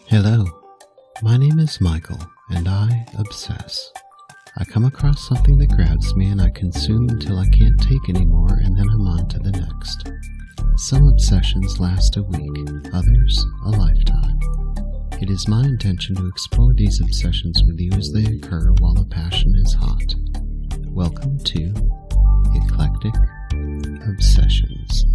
Hello, my name is Michael, and I obsess. I come across something that grabs me and I consume until I can't take anymore, and then I'm on to the next. Some obsessions last a week, others a lifetime. It is my intention to explore these obsessions with you as they occur while the passion is hot. Welcome to Eclectic Obsessions.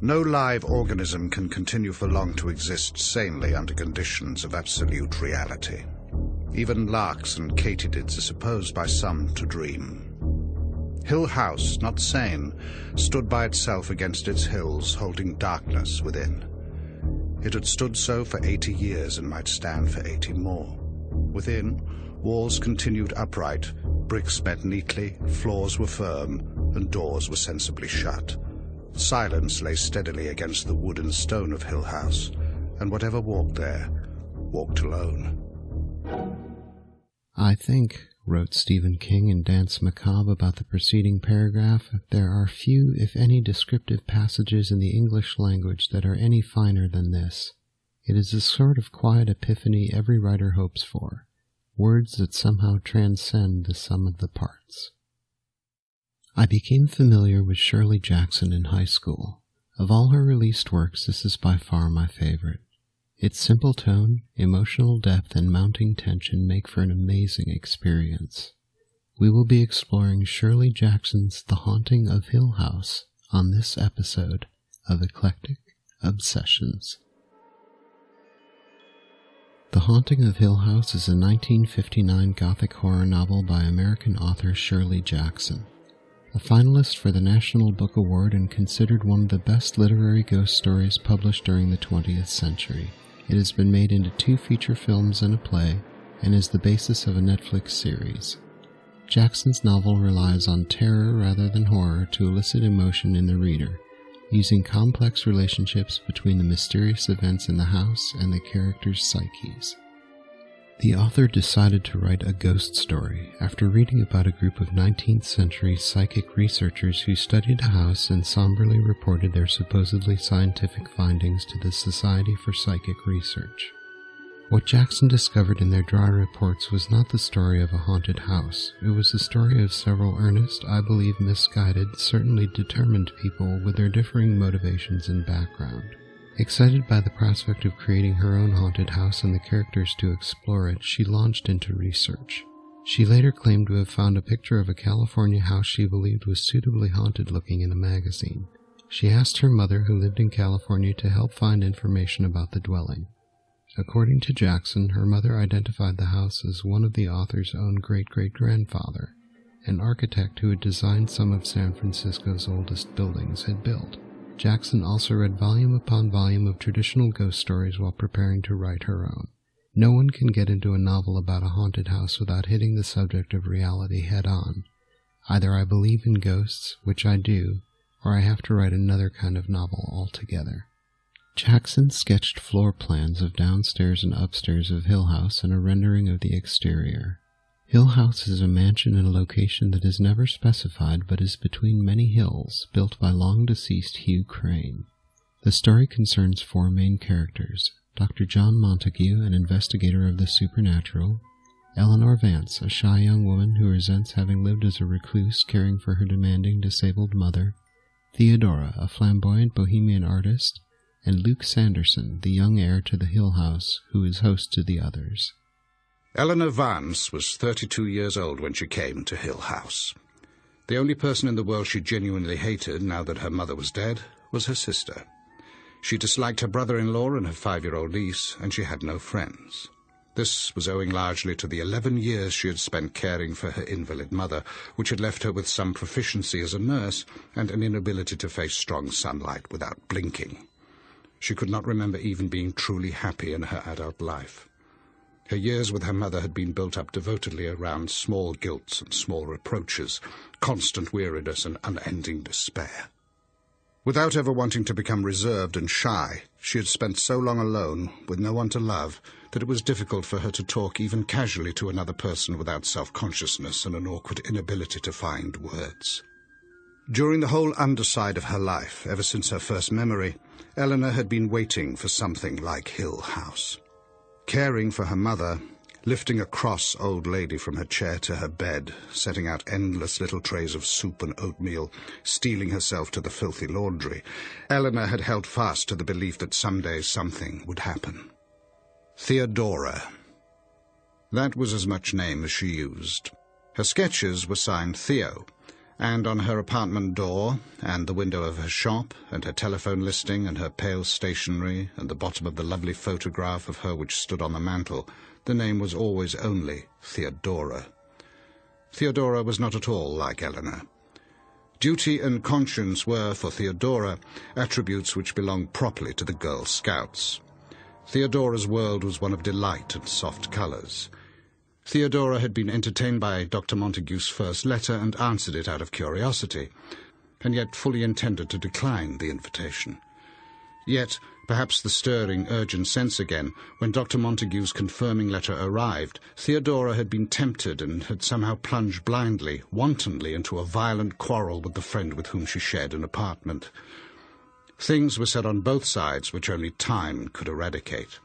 No live organism can continue for long to exist sanely under conditions of absolute reality. Even larks and katydids are supposed by some to dream. Hill House, not sane, stood by itself against its hills, holding darkness within. It had stood so for 80 years and might stand for 80 more. Within, walls continued upright, bricks met neatly, floors were firm, and doors were sensibly shut. Silence lay steadily against the wood and stone of Hill House, and whatever walked there, walked alone. I think, wrote Stephen King in Danse Macabre about the preceding paragraph, there are few, if any, descriptive passages in the English language that are any finer than this. It is a sort of quiet epiphany every writer hopes for, words that somehow transcend the sum of the parts. I became familiar with Shirley Jackson in high school. Of all her released works, this is by far my favorite. Its simple tone, emotional depth, and mounting tension make for an amazing experience. We will be exploring Shirley Jackson's The Haunting of Hill House on this episode of Eclectic Obsessions. The Haunting of Hill House is a 1959 Gothic horror novel by American author Shirley Jackson. A finalist for the National Book Award and considered one of the best literary ghost stories published during the 20th century. It has been made into 2 feature films and a play, and is the basis of a Netflix series. Jackson's novel relies on terror rather than horror to elicit emotion in the reader, using complex relationships between the mysterious events in the house and the characters' psyches. The author decided to write a ghost story after reading about a group of 19th century psychic researchers who studied a house and somberly reported their supposedly scientific findings to the Society for Psychic Research. What Jackson discovered in their dry reports was not the story of a haunted house. It was the story of several earnest, I believe misguided, certainly determined people with their differing motivations and background. Excited by the prospect of creating her own haunted house and the characters to explore it, she launched into research. She later claimed to have found a picture of a California house she believed was suitably haunted-looking in a magazine. She asked her mother, who lived in California, to help find information about the dwelling. According to Jackson, her mother identified the house as one of the author's own great-great-grandfather, an architect who had designed some of San Francisco's oldest buildings, had built. Jackson also read volume upon volume of traditional ghost stories while preparing to write her own. No one can get into a novel about a haunted house without hitting the subject of reality head-on. Either I believe in ghosts, which I do, or I have to write another kind of novel altogether. Jackson sketched floor plans of downstairs and upstairs of Hill House and a rendering of the exterior. Hill House is a mansion in a location that is never specified but is between many hills, built by long-deceased Hugh Crane. The story concerns 4 main characters: Dr. John Montague, an investigator of the supernatural; Eleanor Vance, a shy young woman who resents having lived as a recluse caring for her demanding disabled mother; Theodora, a flamboyant bohemian artist; and Luke Sanderson, the young heir to the Hill House, who is host to the others. Eleanor Vance was 32 years old when she came to Hill House. The only person in the world she genuinely hated, now that her mother was dead, was her sister. She disliked her brother-in-law and her 5-year-old niece, and she had no friends. This was owing largely to the 11 years she had spent caring for her invalid mother, which had left her with some proficiency as a nurse and an inability to face strong sunlight without blinking. She could not remember even being truly happy in her adult life. Her years with her mother had been built up devotedly around small guilts and small reproaches, constant weariness and unending despair. Without ever wanting to become reserved and shy, she had spent so long alone, with no one to love, that it was difficult for her to talk even casually to another person without self-consciousness and an awkward inability to find words. During the whole underside of her life, ever since her first memory, Eleanor had been waiting for something like Hill House. Caring for her mother, lifting a cross old lady from her chair to her bed, setting out endless little trays of soup and oatmeal, steeling herself to the filthy laundry, Eleanor had held fast to the belief that someday something would happen. Theodora. That was as much name as she used. Her sketches were signed Theo, and on her apartment door, and the window of her shop, and her telephone listing, and her pale stationery, and the bottom of the lovely photograph of her which stood on the mantel, the name was always only Theodora. Theodora was not at all like Eleanor. Duty and conscience were, for Theodora, attributes which belonged properly to the Girl Scouts. Theodora's world was one of delight and soft colours. Theodora had been entertained by Dr. Montague's first letter and answered it out of curiosity, and yet fully intended to decline the invitation. Yet, perhaps the stirring, urgent sense again, when Dr. Montague's confirming letter arrived, Theodora had been tempted and had somehow plunged blindly, wantonly, into a violent quarrel with the friend with whom she shared an apartment. Things were said on both sides which only time could eradicate.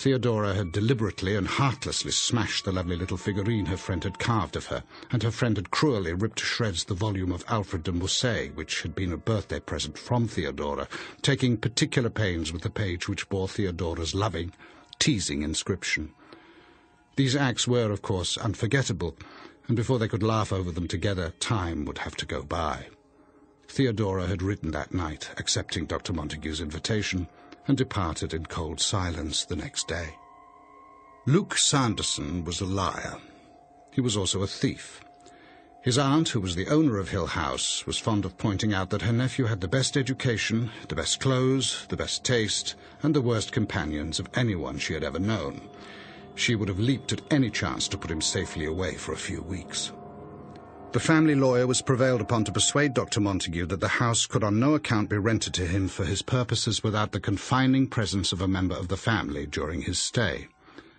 Theodora had deliberately and heartlessly smashed the lovely little figurine her friend had carved of her, and her friend had cruelly ripped to shreds the volume of Alfred de Musset, which had been a birthday present from Theodora, taking particular pains with the page which bore Theodora's loving, teasing inscription. These acts were, of course, unforgettable, and before they could laugh over them together, time would have to go by. Theodora had written that night, accepting Dr. Montague's invitation, and departed in cold silence the next day. Luke Sanderson was a liar. He was also a thief. His aunt, who was the owner of Hill House, was fond of pointing out that her nephew had the best education, the best clothes, the best taste, and the worst companions of anyone she had ever known. She would have leaped at any chance to put him safely away for a few weeks. The family lawyer was prevailed upon to persuade Dr. Montague that the house could on no account be rented to him for his purposes without the confining presence of a member of the family during his stay.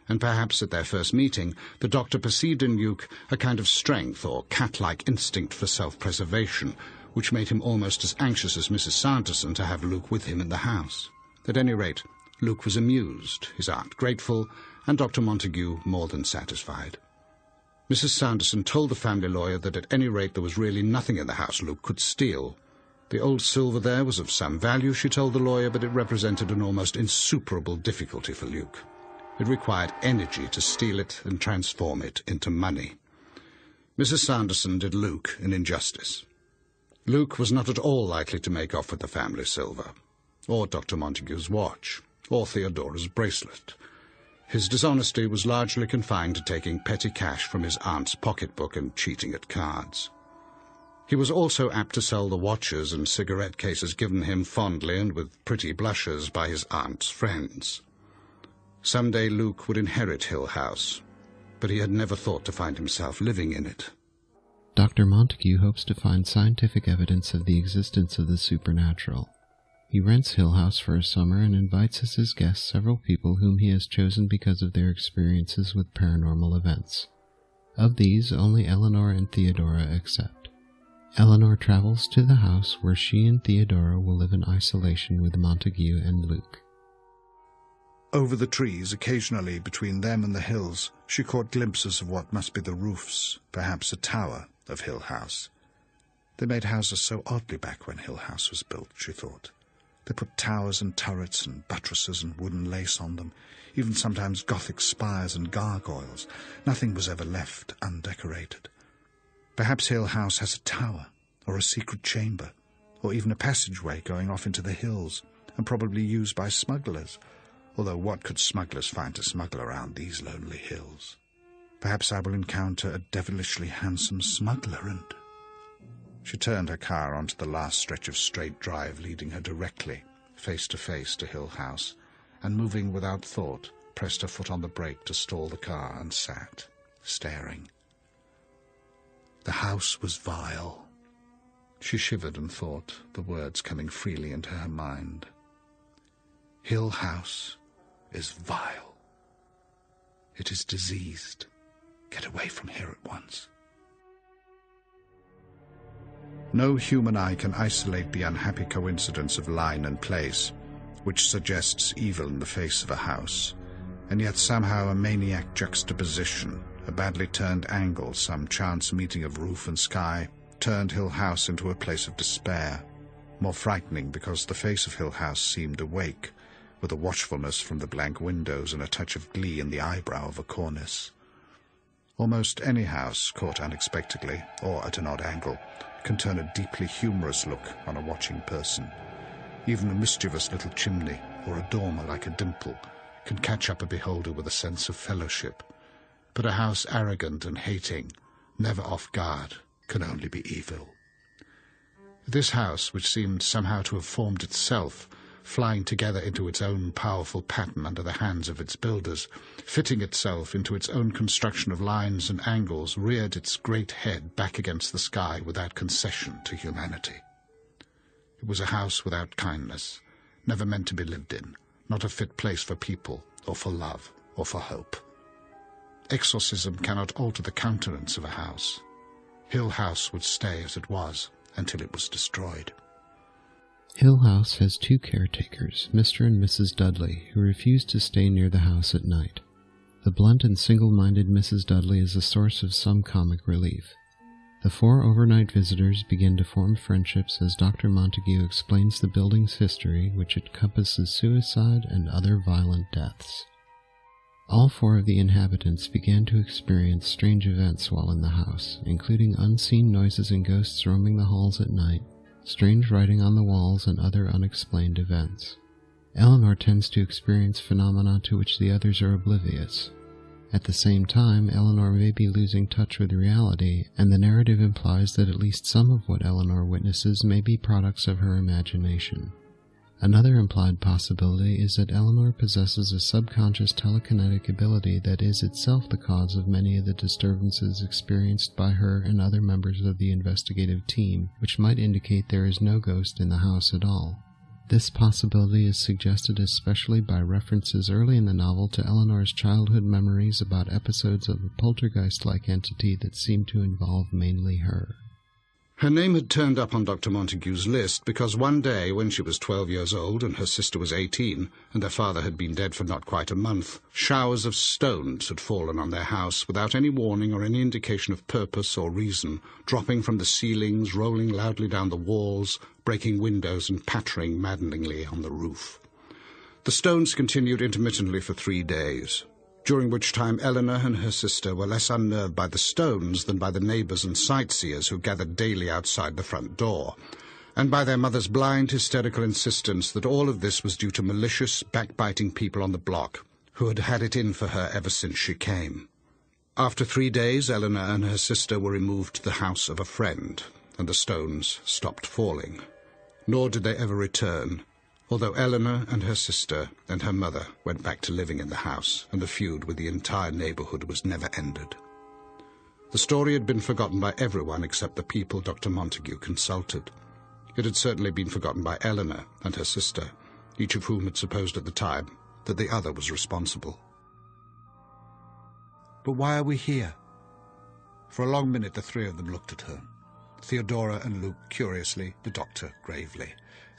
And perhaps at their first meeting, the doctor perceived in Luke a kind of strength or cat-like instinct for self-preservation, which made him almost as anxious as Mrs. Sanderson to have Luke with him in the house. At any rate, Luke was amused, his aunt grateful, and Dr. Montague more than satisfied. Mrs. Sanderson told the family lawyer that at any rate there was really nothing in the house Luke could steal. The old silver there was of some value, she told the lawyer, but it represented an almost insuperable difficulty for Luke. It required energy to steal it and transform it into money. Mrs. Sanderson did Luke an injustice. Luke was not at all likely to make off with the family silver, or Dr. Montague's watch, or Theodora's bracelet. His dishonesty was largely confined to taking petty cash from his aunt's pocketbook and cheating at cards. He was also apt to sell the watches and cigarette cases given him fondly and with pretty blushes by his aunt's friends. Some day Luke would inherit Hill House, but he had never thought to find himself living in it. Dr. Montague hopes to find scientific evidence of the existence of the supernatural. He rents Hill House for a summer and invites as his guests several people whom he has chosen because of their experiences with paranormal events. Of these, only Eleanor and Theodora accept. Eleanor travels to the house where she and Theodora will live in isolation with Montague and Luke. Over the trees, occasionally between them and the hills, she caught glimpses of what must be the roofs, perhaps a tower, of Hill House. They made houses so oddly back when Hill House was built, she thought. They put towers and turrets and buttresses and wooden lace on them, even sometimes Gothic spires and gargoyles. Nothing was ever left undecorated. Perhaps Hill House has a tower, or a secret chamber, or even a passageway going off into the hills, and probably used by smugglers, although what could smugglers find to smuggle around these lonely hills? Perhaps I will encounter a devilishly handsome smuggler and... She turned her car onto the last stretch of straight drive, leading her directly, face to Hill House, and moving without thought, pressed her foot on the brake to stall the car and sat, staring. The house was vile. She shivered and thought, the words coming freely into her mind. Hill House is vile. It is diseased. Get away from here at once. No human eye can isolate the unhappy coincidence of line and place, which suggests evil in the face of a house, and yet somehow a maniac juxtaposition, a badly turned angle, some chance meeting of roof and sky, turned Hill House into a place of despair, more frightening because the face of Hill House seemed awake, with a watchfulness from the blank windows and a touch of glee in the eyebrow of a cornice. Almost any house, caught unexpectedly, or at an odd angle, can turn a deeply humorous look on a watching person. Even a mischievous little chimney, or a dormer like a dimple, can catch up a beholder with a sense of fellowship. But a house arrogant and hating, never off guard, can only be evil. This house, which seemed somehow to have formed itself, flying together into its own powerful pattern under the hands of its builders, fitting itself into its own construction of lines and angles, reared its great head back against the sky without concession to humanity. It was a house without kindness, never meant to be lived in, not a fit place for people, or for love, or for hope. Exorcism cannot alter the countenance of a house. Hill House would stay as it was until it was destroyed. Hill House has two caretakers, Mr. and Mrs. Dudley, who refuse to stay near the house at night. The blunt and single-minded Mrs. Dudley is a source of some comic relief. The four overnight visitors begin to form friendships as Dr. Montague explains the building's history, which encompasses suicide and other violent deaths. All four of the inhabitants began to experience strange events while in the house, including unseen noises and ghosts roaming the halls at night, strange writing on the walls, and other unexplained events. Eleanor tends to experience phenomena to which the others are oblivious. At the same time, Eleanor may be losing touch with reality, and the narrative implies that at least some of what Eleanor witnesses may be products of her imagination. Another implied possibility is that Eleanor possesses a subconscious telekinetic ability that is itself the cause of many of the disturbances experienced by her and other members of the investigative team, which might indicate there is no ghost in the house at all. This possibility is suggested especially by references early in the novel to Eleanor's childhood memories about episodes of a poltergeist-like entity that seemed to involve mainly her. Her name had turned up on Dr. Montague's list because one day, when she was 12 years old and her sister was 18, and their father had been dead for not quite a month, showers of stones had fallen on their house without any warning or any indication of purpose or reason, dropping from the ceilings, rolling loudly down the walls, breaking windows and pattering maddeningly on the roof. The stones continued intermittently for 3 days, during which time Eleanor and her sister were less unnerved by the stones than by the neighbours and sightseers who gathered daily outside the front door, and by their mother's blind, hysterical insistence that all of this was due to malicious, backbiting people on the block, who had had it in for her ever since she came. After 3 days, Eleanor and her sister were removed to the house of a friend, and the stones stopped falling. Nor did they ever return, although Eleanor and her sister and her mother went back to living in the house, and the feud with the entire neighbourhood was never ended. The story had been forgotten by everyone except the people Dr. Montague consulted. It had certainly been forgotten by Eleanor and her sister, each of whom had supposed at the time that the other was responsible. "But why are we here?" For a long minute the three of them looked at her. Theodora and Luke curiously, the doctor gravely.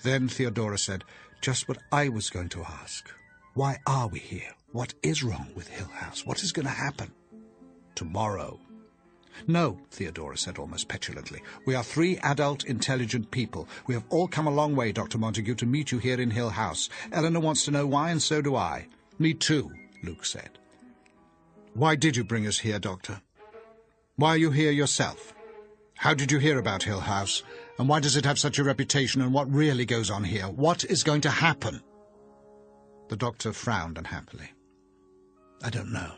Then Theodora said, "Just what I was going to ask. Why are we here? What is wrong with Hill House? What is going to happen?" "Tomorrow." "No," Theodora said almost petulantly. "We are 3 adult, intelligent people. We have all come a long way, Dr. Montague, to meet you here in Hill House. Eleanor wants to know why, and so do I." "Me too," Luke said. "Why did you bring us here, Doctor? Why are you here yourself? How did you hear about Hill House? And why does it have such a reputation, and what really goes on here? What is going to happen?" The doctor frowned unhappily. "I don't know,"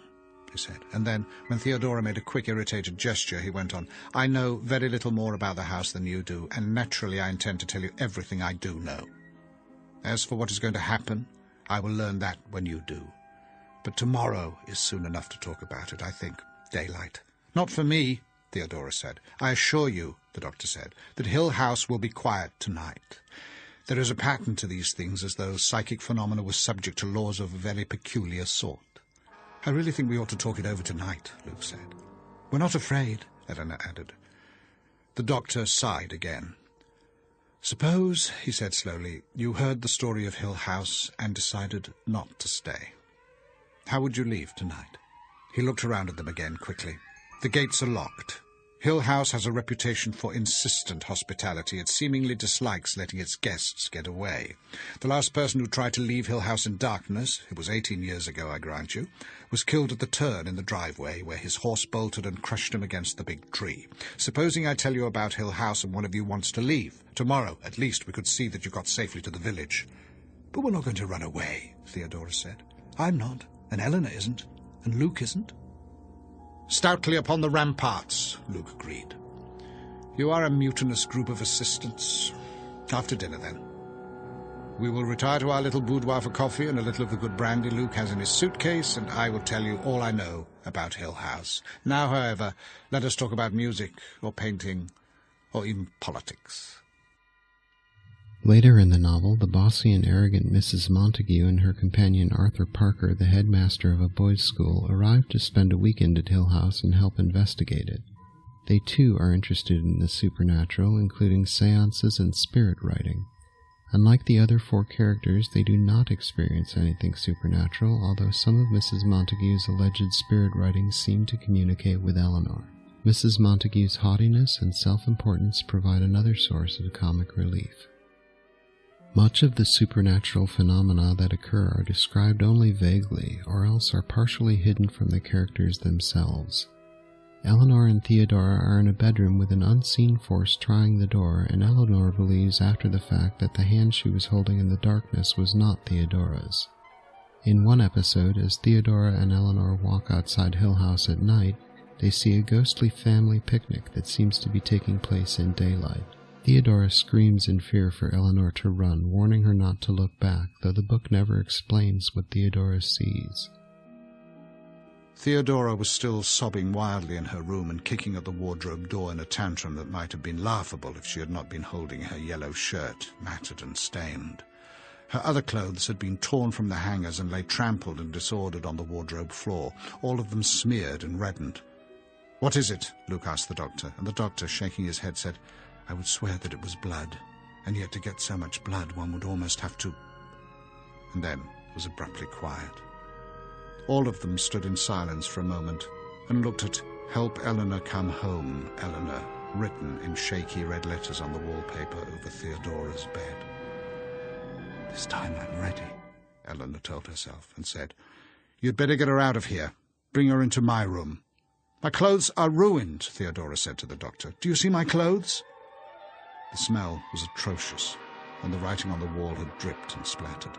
he said. And then, when Theodora made a quick, irritated gesture, he went on, "I know very little more about the house than you do, and naturally I intend to tell you everything I do know." As for what is going to happen, I will learn that when you do. But tomorrow is soon enough to talk about it, I think. Daylight. Not for me, Theodora said. I assure you, the doctor said, that Hill House will be quiet tonight. There is a pattern to these things, as though psychic phenomena were subject to laws of a very peculiar sort. I really think we ought to talk it over tonight, Luke said. We're not afraid, Eleanor added. The doctor sighed again. Suppose, he said slowly, you heard the story of Hill House and decided not to stay. How would you leave tonight? He looked around at them again quickly. The gates are locked. Hill House has a reputation for insistent hospitality. It seemingly dislikes letting its guests get away. The last person who tried to leave Hill House in darkness, it was 18 years ago, I grant you, was killed at the turn in the driveway where his horse bolted and crushed him against the big tree. Supposing I tell you about Hill House and one of you wants to leave. Tomorrow, at least, we could see that you got safely to the village. But we're not going to run away, Theodora said. I'm not, and Eleanor isn't, and Luke isn't. Stoutly upon the ramparts, Luke agreed. You are a mutinous group of assistants. After dinner, then. We will retire to our little boudoir for coffee and a little of the good brandy Luke has in his suitcase, and I will tell you all I know about Hill House. Now, however, let us talk about music, or painting, or even politics. Later in the novel, the bossy and arrogant Mrs. Montague and her companion Arthur Parker, the headmaster of a boys' school, arrive to spend a weekend at Hill House and help investigate it. They too are interested in the supernatural, including seances and spirit writing. Unlike the other four characters, they do not experience anything supernatural, although some of Mrs. Montague's alleged spirit writings seem to communicate with Eleanor. Mrs. Montague's haughtiness and self-importance provide another source of comic relief. Much of the supernatural phenomena that occur are described only vaguely, or else are partially hidden from the characters themselves. Eleanor and Theodora are in a bedroom with an unseen force trying the door, and Eleanor believes after the fact that the hand she was holding in the darkness was not Theodora's. In one episode, as Theodora and Eleanor walk outside Hill House at night, they see a ghostly family picnic that seems to be taking place in daylight. Theodora screams in fear for Eleanor to run, warning her not to look back, though the book never explains what Theodora sees. Theodora was still sobbing wildly in her room and kicking at the wardrobe door in a tantrum that might have been laughable if she had not been holding her yellow shirt, matted and stained. Her other clothes had been torn from the hangers and lay trampled and disordered on the wardrobe floor, all of them smeared and reddened. "What is it?" Luke asked the doctor, and the doctor, shaking his head, said, "I would swear that it was blood, and yet to get so much blood one would almost have to—" And then it was abruptly quiet. All of them stood in silence for a moment and looked at "Help Eleanor Come Home, Eleanor," written in shaky red letters on the wallpaper over Theodora's bed. "This time I'm ready," Eleanor told herself, and said, "You'd better get her out of here. Bring her into my room." "My clothes are ruined," Theodora said to the doctor. "Do you see my clothes?" The smell was atrocious, and the writing on the wall had dripped and splattered.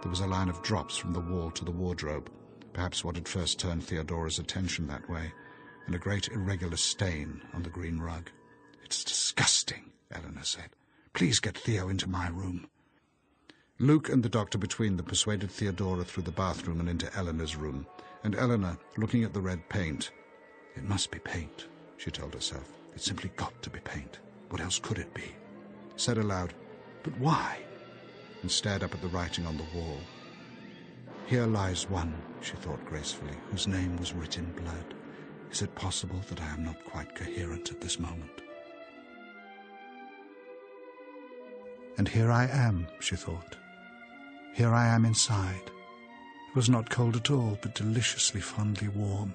There was a line of drops from the wall to the wardrobe, perhaps what had first turned Theodora's attention that way, and a great irregular stain on the green rug. "It's disgusting," Eleanor said. "Please get Theo into my room." Luke and the doctor between them persuaded Theodora through the bathroom and into Eleanor's room, and Eleanor, looking at the red paint, "It must be paint," she told herself. "It's simply got to be paint. What else could it be?" Said aloud, "But why?" and stared up at the writing on the wall. "Here lies one," she thought gracefully, "whose name was writ in blood. Is it possible that I am not quite coherent at this moment?" And here I am, she thought. Here I am inside. It was not cold at all, but deliciously fondly warm.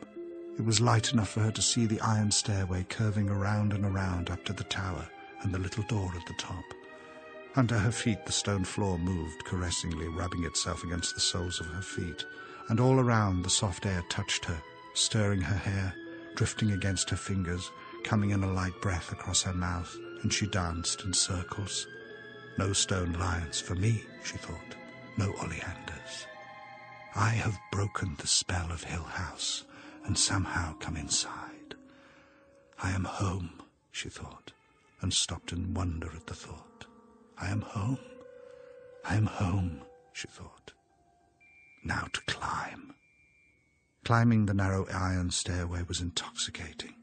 It was light enough for her to see the iron stairway curving around and around up to the tower and the little door at the top. Under her feet the stone floor moved caressingly, rubbing itself against the soles of her feet, and all around the soft air touched her, stirring her hair, drifting against her fingers, coming in a light breath across her mouth, and she danced in circles. No stone lions for me, she thought, no oleanders. I have broken the spell of Hill House, and somehow come inside. I am home, she thought, and stopped in wonder at the thought. I am home. I am home, she thought. Now to climb. Climbing the narrow iron stairway was intoxicating.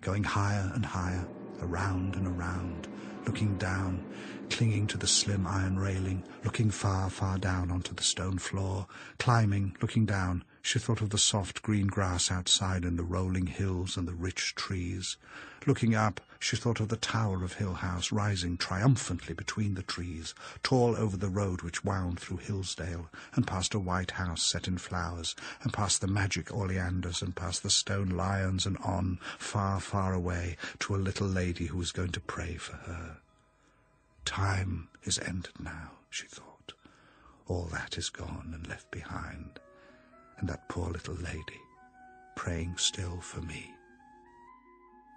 Going higher and higher, around and around, looking down, clinging to the slim iron railing, looking far, far down onto the stone floor, climbing, looking down. She thought of the soft green grass outside and the rolling hills and the rich trees. Looking up, she thought of the tower of Hill House rising triumphantly between the trees, tall over the road which wound through Hillsdale, and past a white house set in flowers, and past the magic oleanders, and past the stone lions, and on, far, far away, to a little lady who was going to pray for her. Time is ended now, she thought. All that is gone and left behind. And that poor little lady, praying still for me.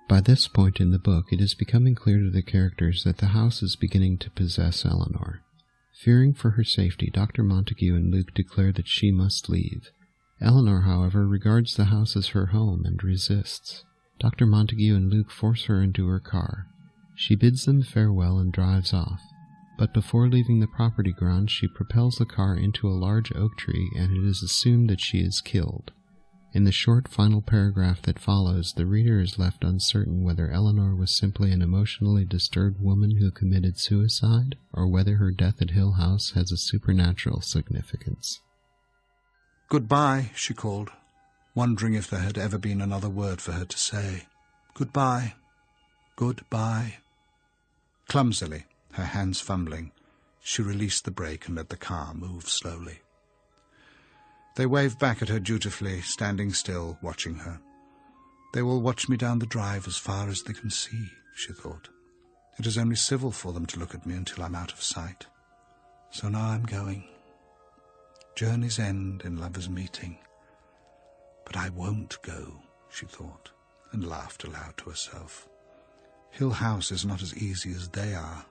By this point in the book, it is becoming clear to the characters that the house is beginning to possess Eleanor. Fearing for her safety, Dr. Montague and Luke declare that she must leave. Eleanor, however, regards the house as her home and resists. Dr. Montague and Luke force her into her car. She bids them farewell and drives off. But before leaving the property grounds, she propels the car into a large oak tree, and it is assumed that she is killed. In the short final paragraph that follows, the reader is left uncertain whether Eleanor was simply an emotionally disturbed woman who committed suicide, or whether her death at Hill House has a supernatural significance. "Goodbye," she called, wondering if there had ever been another word for her to say. "Goodbye. Goodbye." Clumsily, her hands fumbling, she released the brake and let the car move slowly. They waved back at her dutifully, standing still, watching her. They will watch me down the drive as far as they can see, she thought. It is only civil for them to look at me until I'm out of sight. So now I'm going. Journeys end in lovers' meeting. But I won't go, she thought, and laughed aloud to herself. Hill House is not as easy as they are.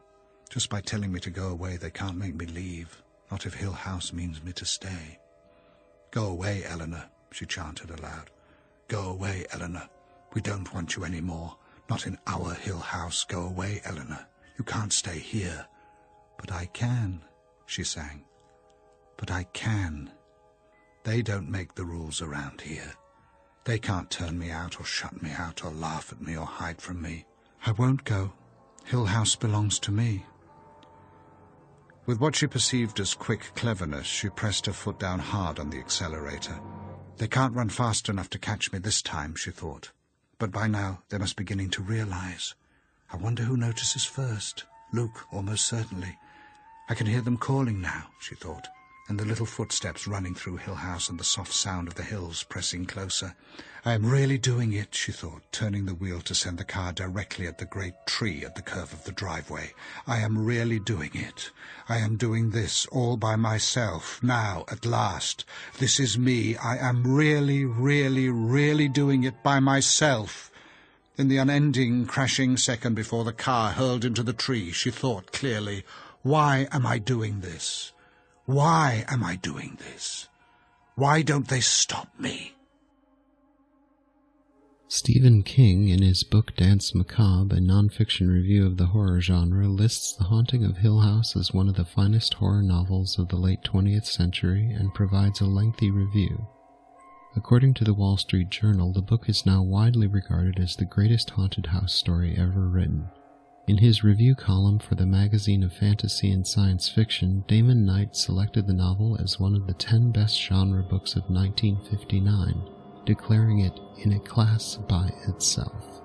Just by telling me to go away, they can't make me leave, not if Hill House means me to stay. "Go away, Eleanor," she chanted aloud. "Go away, Eleanor. We don't want you any more. Not in our Hill House. Go away, Eleanor. You can't stay here." "But I can," she sang. "But I can. They don't make the rules around here. They can't turn me out or shut me out or laugh at me or hide from me. I won't go. Hill House belongs to me." With what she perceived as quick cleverness, she pressed her foot down hard on the accelerator. They can't run fast enough to catch me this time, she thought. But by now they must be beginning to realize. I wonder who notices first. Luke, almost certainly. I can hear them calling now, she thought, and the little footsteps running through Hill House and the soft sound of the hills pressing closer. I am really doing it, she thought, turning the wheel to send the car directly at the great tree at the curve of the driveway. I am really doing it. I am doing this all by myself, now, at last. This is me. I am really, really, really doing it by myself. In the unending, crashing second before the car hurled into the tree, she thought clearly, why am I doing this? Why am I doing this? Why don't they stop me? Stephen King, in his book Dance Macabre, a non-fiction review of the horror genre, lists The Haunting of Hill House as one of the finest horror novels of the late 20th century and provides a lengthy review. According to the Wall Street Journal, the book is now widely regarded as the greatest haunted house story ever written. In his review column for the Magazine of Fantasy and Science Fiction, Damon Knight selected the novel as one of the 10 best genre books of 1959, declaring it in a class by itself.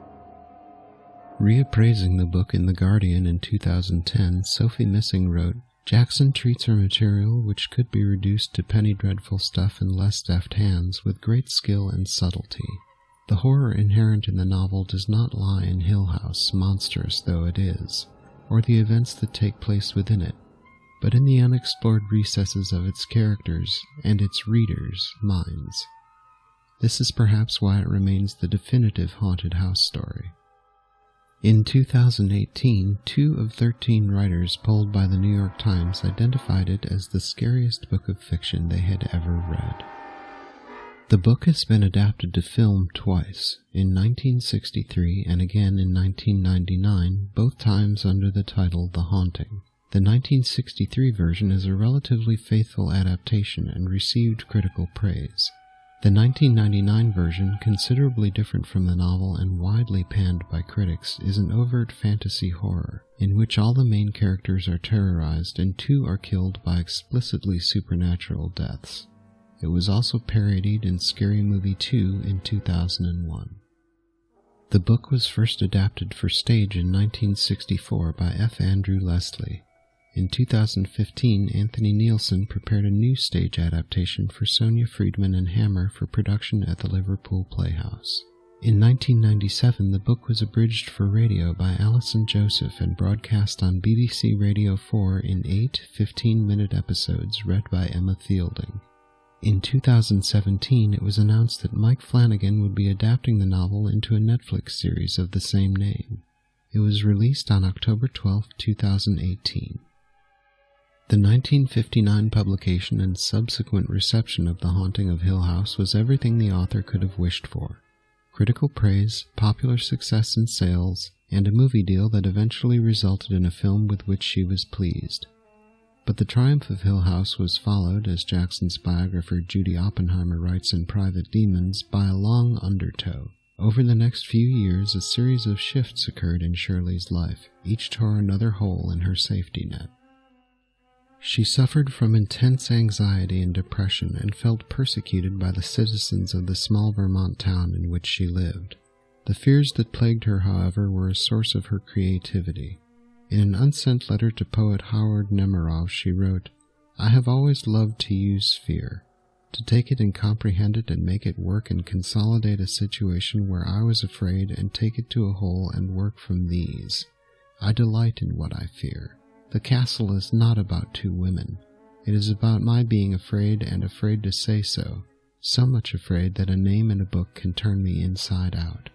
Reappraising the book in The Guardian in 2010, Sophie Missing wrote, Jackson treats her material, which could be reduced to penny dreadful stuff in less deft hands, with great skill and subtlety. The horror inherent in the novel does not lie in Hill House, monstrous though it is, or the events that take place within it, but in the unexplored recesses of its characters and its readers' minds. This is perhaps why it remains the definitive haunted house story. In 2018, 2 of 13 writers polled by the New York Times identified it as the scariest book of fiction they had ever read. The book has been adapted to film twice, in 1963 and again in 1999, both times under the title The Haunting. The 1963 version is a relatively faithful adaptation and received critical praise. The 1999 version, considerably different from the novel and widely panned by critics, is an overt fantasy horror, in which all the main characters are terrorized and 2 are killed by explicitly supernatural deaths. It was also parodied in Scary Movie 2 in 2001. The book was first adapted for stage in 1964 by F. Andrew Leslie. In 2015, Anthony Nielsen prepared a new stage adaptation for Sonia Friedman and Hammer for production at the Liverpool Playhouse. In 1997, the book was abridged for radio by Alison Joseph and broadcast on BBC Radio 4 in 8 15-minute episodes read by Emma Fielding. In 2017, it was announced that Mike Flanagan would be adapting the novel into a Netflix series of the same name. It was released on October 12, 2018. The 1959 publication and subsequent reception of The Haunting of Hill House was everything the author could have wished for. Critical praise, popular success in sales, and a movie deal that eventually resulted in a film with which she was pleased. But the triumph of Hill House was followed, as Jackson's biographer Judy Oppenheimer writes in Private Demons, by a long undertow. Over the next few years, a series of shifts occurred in Shirley's life, each tore another hole in her safety net. She suffered from intense anxiety and depression and felt persecuted by the citizens of the small Vermont town in which she lived. The fears that plagued her, however, were a source of her creativity. In an unsent letter to poet Howard Nemerov, she wrote, "I have always loved to use fear, to take it and comprehend it and make it work and consolidate a situation where I was afraid and take it to a whole and work from these. I delight in what I fear. The castle is not about 2 women. It is about my being afraid and afraid to say so much afraid that a name in a book can turn me inside out."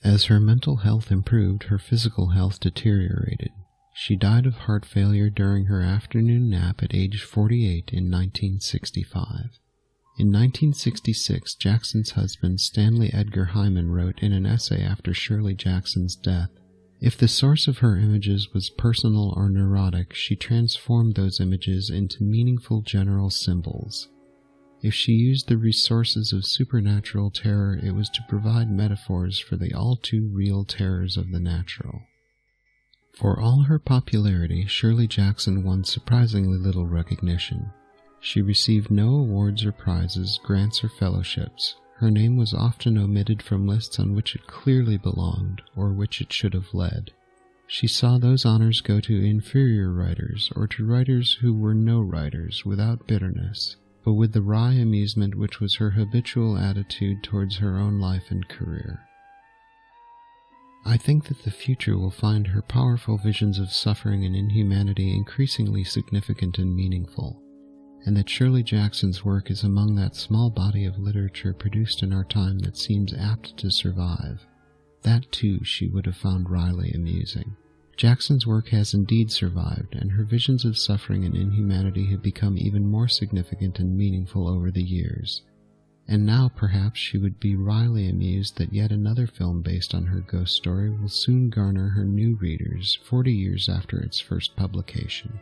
As her mental health improved, her physical health deteriorated. She died of heart failure during her afternoon nap at age 48 in 1965. In 1966, Jackson's husband Stanley Edgar Hyman wrote in an essay after Shirley Jackson's death, "If the source of her images was personal or neurotic, she transformed those images into meaningful general symbols. If she used the resources of supernatural terror, it was to provide metaphors for the all-too-real terrors of the natural." For all her popularity, Shirley Jackson won surprisingly little recognition. She received no awards or prizes, grants or fellowships. Her name was often omitted from lists on which it clearly belonged, or which it should have led. She saw those honors go to inferior writers, or to writers who were no writers, without bitterness, but with the wry amusement which was her habitual attitude towards her own life and career. I think that the future will find her powerful visions of suffering and inhumanity increasingly significant and meaningful, and that Shirley Jackson's work is among that small body of literature produced in our time that seems apt to survive. That, too, she would have found wryly amusing. Jackson's work has indeed survived, and her visions of suffering and inhumanity have become even more significant and meaningful over the years. And now perhaps she would be wryly amused that yet another film based on her ghost story will soon garner her new readers 40 years after its first publication.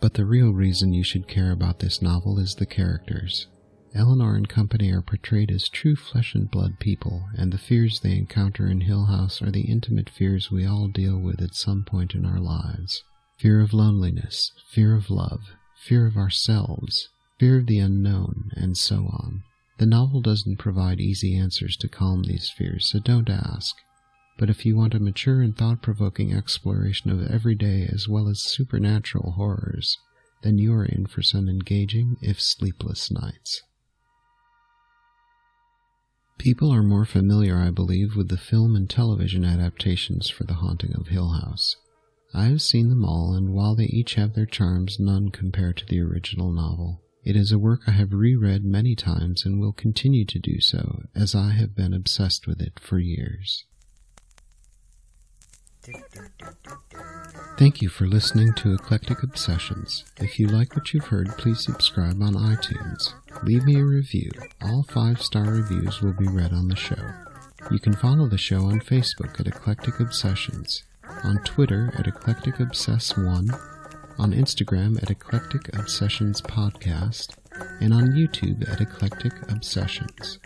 But the real reason you should care about this novel is the characters. Eleanor and company are portrayed as true flesh and blood people, and the fears they encounter in Hill House are the intimate fears we all deal with at some point in our lives. Fear of loneliness, fear of love, fear of ourselves, fear of the unknown, and so on. The novel doesn't provide easy answers to calm these fears, so don't ask. But if you want a mature and thought-provoking exploration of everyday as well as supernatural horrors, then you are in for some engaging, if sleepless nights. People are more familiar, I believe, with the film and television adaptations for The Haunting of Hill House. I have seen them all, and while they each have their charms, none compare to the original novel. It is a work I have reread many times and will continue to do so, as I have been obsessed with it for years. Thank you for listening to Eclectic Obsessions. If you like what you've heard, please subscribe on iTunes. Leave me a review. All 5-star reviews will be read on the show. You can follow the show on Facebook at Eclectic Obsessions. on Twitter at eclecticobsess1, on Instagram at Eclectic Obsessions Podcast, and on YouTube at Eclectic Obsessions.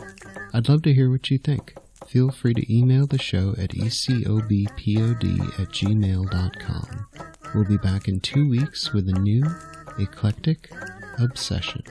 I'd love to hear what you think. Feel free to email the show at ecobpod@gmail.com. We'll be back in 2 weeks with a new Eclectic Obsession.